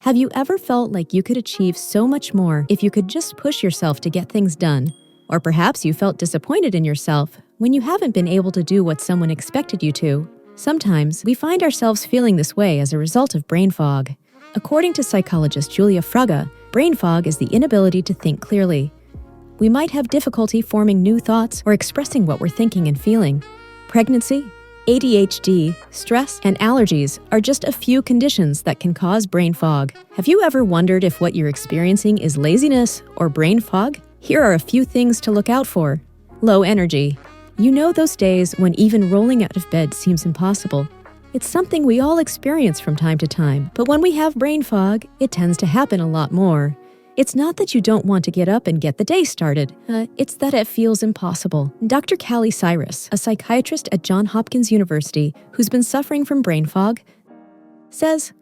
Have you ever felt like you could achieve so much more if you could just push yourself to get things done? Or perhaps you felt disappointed in yourself when you haven't been able to do what someone expected you to. Sometimes we find ourselves feeling this way as a result of brain fog. According to psychologist Julia Fraga, brain fog is the inability to think clearly. We might have difficulty forming new thoughts or expressing what we're thinking and feeling. Pregnancy, ADHD, stress, and allergies are just a few conditions that can cause brain fog. Have you ever wondered if what you're experiencing is laziness or brain fog? Here are a few things to look out for. Low energy. You know those days when even rolling out of bed seems impossible. It's something we all experience from time to time, but when we have brain fog, it tends to happen a lot more. It's not that you don't want to get up and get the day started. It's that it feels impossible. Dr. Callie Cyrus, a psychiatrist at Johns Hopkins University who's been suffering from brain fog, says,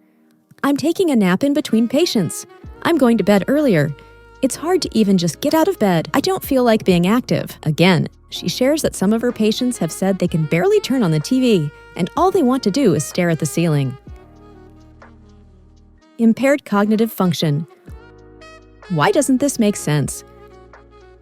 "I'm taking a nap in between patients. I'm going to bed earlier. It's hard to even just get out of bed. I don't feel like being active." Again, she shares that some of her patients have said they can barely turn on the TV, and all they want to do is stare at the ceiling. Impaired cognitive function. Why doesn't this make sense?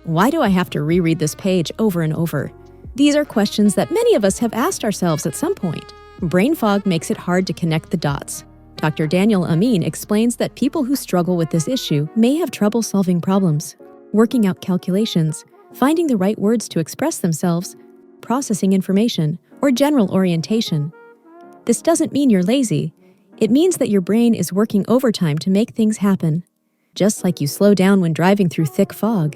Why do I have to reread this page over and over? These are questions that many of us have asked ourselves at some point. Brain fog makes it hard to connect the dots. Dr. Daniel Amin explains that people who struggle with this issue may have trouble solving problems, working out calculations, finding the right words to express themselves, processing information, or general orientation. This doesn't mean you're lazy. It means that your brain is working overtime to make things happen. Just like you slow down when driving through thick fog,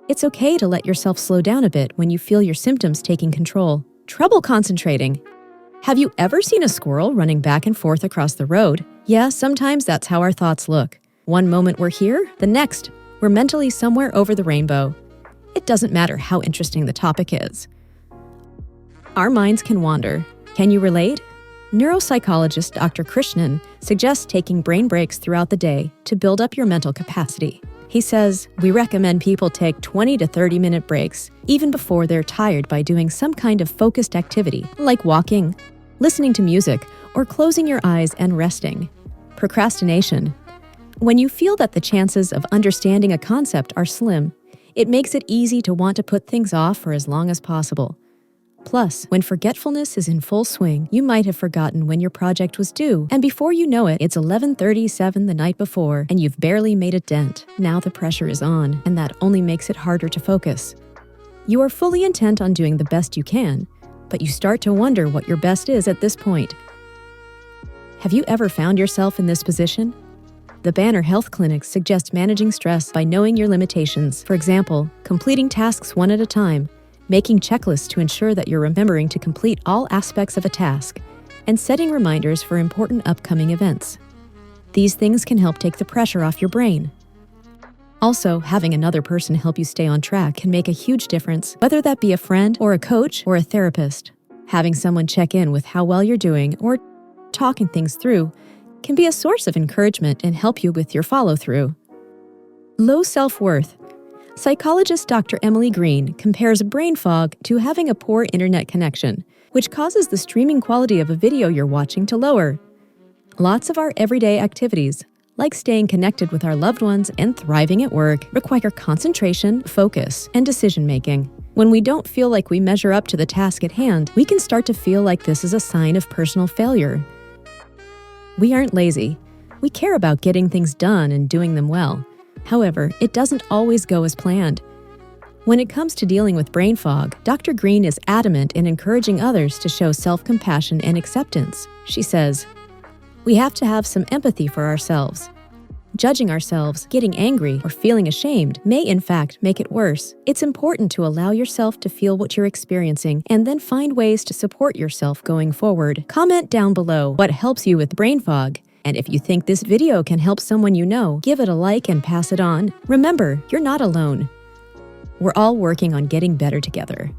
it's okay to let yourself slow down a bit when you feel your symptoms taking control. Trouble concentrating. Have you ever seen a squirrel running back and forth across the road? Yeah, sometimes that's how our thoughts look. One moment we're here, the next, we're mentally somewhere over the rainbow. It doesn't matter how interesting the topic is. Our minds can wander. Can you relate? Neuropsychologist Dr. Krishnan suggests taking brain breaks throughout the day to build up your mental capacity. He says, "We recommend people take 20 to 30-minute breaks, even before they're tired, by doing some kind of focused activity, like walking, listening to music, or closing your eyes and resting." Procrastination. When you feel that the chances of understanding a concept are slim, it makes it easy to want to put things off for as long as possible. Plus, when forgetfulness is in full swing, you might have forgotten when your project was due, and before you know it, it's 11:37 the night before, and you've barely made a dent. Now the pressure is on, and that only makes it harder to focus. You are fully intent on doing the best you can, but you start to wonder what your best is at this point. Have you ever found yourself in this position? The Banner Health Clinic suggests managing stress by knowing your limitations. For example, completing tasks one at a time, making checklists to ensure that you're remembering to complete all aspects of a task, and setting reminders for important upcoming events. These things can help take the pressure off your brain. Also, having another person help you stay on track can make a huge difference, whether that be a friend or a coach or a therapist. Having someone check in with how well you're doing or talking things through can be a source of encouragement and help you with your follow-through. Low self-worth. Psychologist Dr. Emily Green compares brain fog to having a poor internet connection, which causes the streaming quality of a video you're watching to lower. Lots of our everyday activities, like staying connected with our loved ones and thriving at work, require concentration, focus, and decision-making. When we don't feel like we measure up to the task at hand, we can start to feel like this is a sign of personal failure. We aren't lazy. We care about getting things done and doing them well. However, it doesn't always go as planned. When it comes to dealing with brain fog, Dr. Green is adamant in encouraging others to show self-compassion and acceptance. She says, "We have to have some empathy for ourselves. Judging ourselves, getting angry, or feeling ashamed may in fact make it worse. It's important to allow yourself to feel what you're experiencing and then find ways to support yourself going forward." Comment down below what helps you with brain fog. And if you think this video can help someone you know, give it a like and pass it on. Remember, you're not alone. We're all working on getting better together.